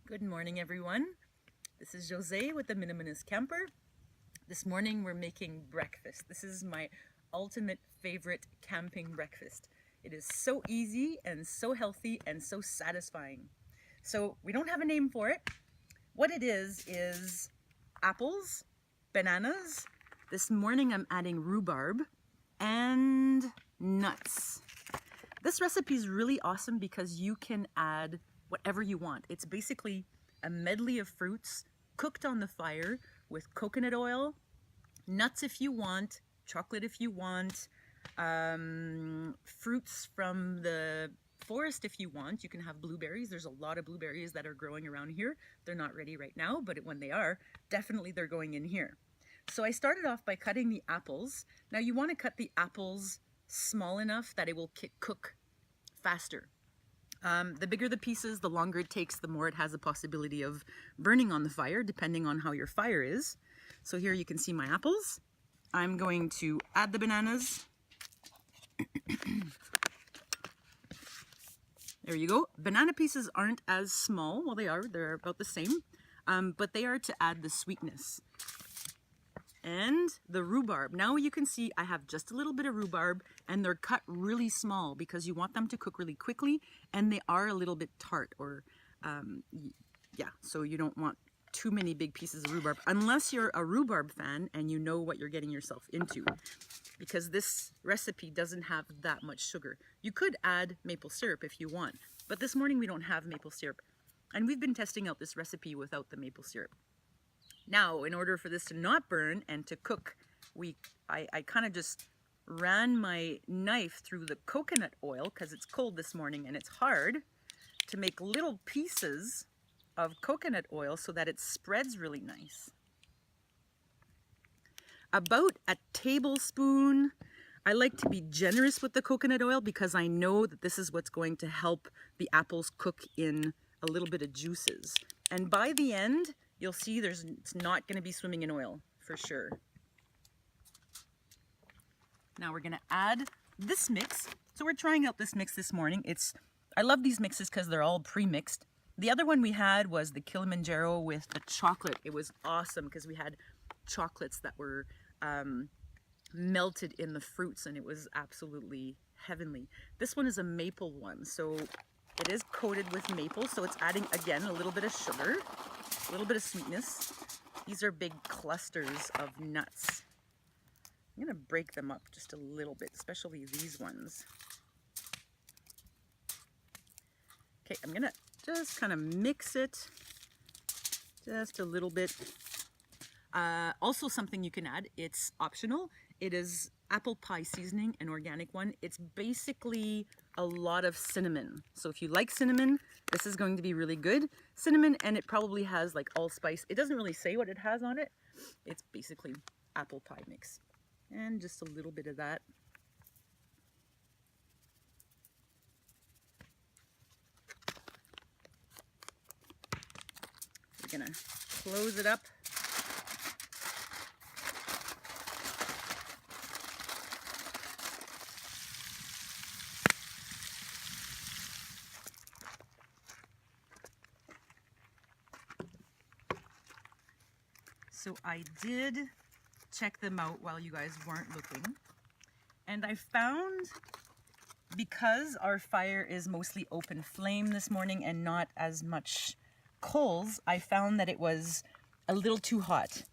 Good morning, everyone. This is Jose with the Minimalist Camper. This morning we're making breakfast. This is my ultimate favorite camping breakfast. It is so easy and so healthy and so satisfying. So we don't have a name for it. What it is apples, bananas. This morning I'm adding rhubarb and nuts. This recipe is really awesome because you can add whatever you want. It's basically a medley of fruits cooked on the fire with coconut oil, nuts if you want, chocolate if you want, fruits from the forest if you want. You can have blueberries. There's a lot of blueberries that are growing around here. They're not ready right now, but when they are, definitely they're going in here. So I started off by cutting the apples. Now you want to cut the apples small enough that it will cook faster. The bigger the pieces, the longer it takes, the more it has a possibility of burning on the fire, depending on how your fire is. So here you can see my apples. I'm going to add the bananas. There you go. Banana pieces aren't as small. Well, they're about the same, but they are to add the sweetness. And the rhubarb. Now you can see I have just a little bit of rhubarb, and they're cut really small because you want them to cook really quickly, and they are a little bit tart, or yeah, so you don't want too many big pieces of rhubarb unless you're a rhubarb fan and you know what you're getting yourself into, because this recipe doesn't have that much sugar. You could add maple syrup if you want, but this morning we don't have maple syrup, and we've been testing out this recipe without the maple syrup. Now, in order for this to not burn and to cook, I kind of just ran my knife through the coconut oil because it's cold this morning and it's hard, to make little pieces of coconut oil so that it spreads really nice. About a tablespoon. I like to be generous with the coconut oil because I know that this is what's going to help the apples cook in a little bit of juices. And by the end, you'll see it's not going to be swimming in oil for sure. Now we're going to add this mix. So we're trying out this mix this morning. I love these mixes because they're all pre-mixed. The other one we had was the Kilimanjaro with the chocolate. It was awesome because we had chocolates that were melted in the fruits, and it was absolutely heavenly. This one is a maple one, so it is coated with maple, so it's adding, again, a little bit of sugar, a little bit of sweetness. These are big clusters of nuts. I'm going to break them up just a little bit, especially these ones. Okay, I'm going to just kind of mix it just a little bit. Also, something you can add, it's optional. It is apple pie seasoning, an organic one. It's basically a lot of cinnamon. So if you like cinnamon, this is going to be really good. Cinnamon, and it probably has like allspice. It doesn't really say what it has on it. It's basically apple pie mix. And just a little bit of that. We're gonna close it up. So I did check them out while you guys weren't looking, and I found, because our fire is mostly open flame this morning and not as much coals, I found that it was a little too hot.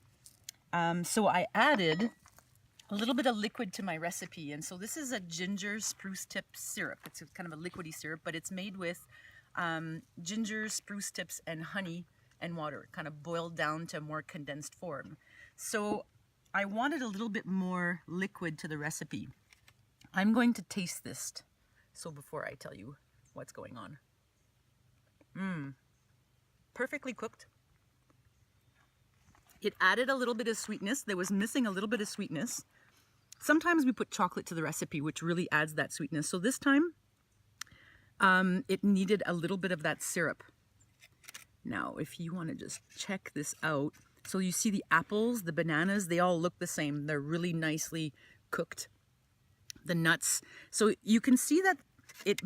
So I added a little bit of liquid to my recipe, and so this is a ginger spruce tip syrup. It's kind of a liquidy syrup, but it's made with ginger, spruce tips, and honey and water, kind of boiled down to a more condensed form. So I wanted a little bit more liquid to the recipe. I'm going to taste this, so before I tell you what's going on. Perfectly cooked. It added a little bit of sweetness. There was missing a little bit of sweetness. Sometimes we put chocolate to the recipe, which really adds that sweetness. So this time, it needed a little bit of that syrup. Now, if you want to just check this out, so you see the apples, the bananas, they all look the same. They're really nicely cooked. The nuts. So you can see that it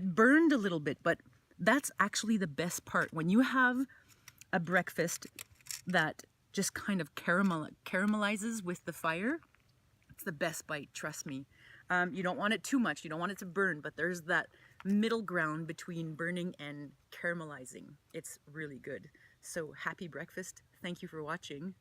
burned a little bit, but That's actually the best part. When you have a breakfast that just kind of caramelizes with the fire, it's the best bite, trust me. You don't want it too much, you don't want it to burn, but there's that middle ground between burning and caramelizing. It's really good. So happy breakfast. Thank you for watching.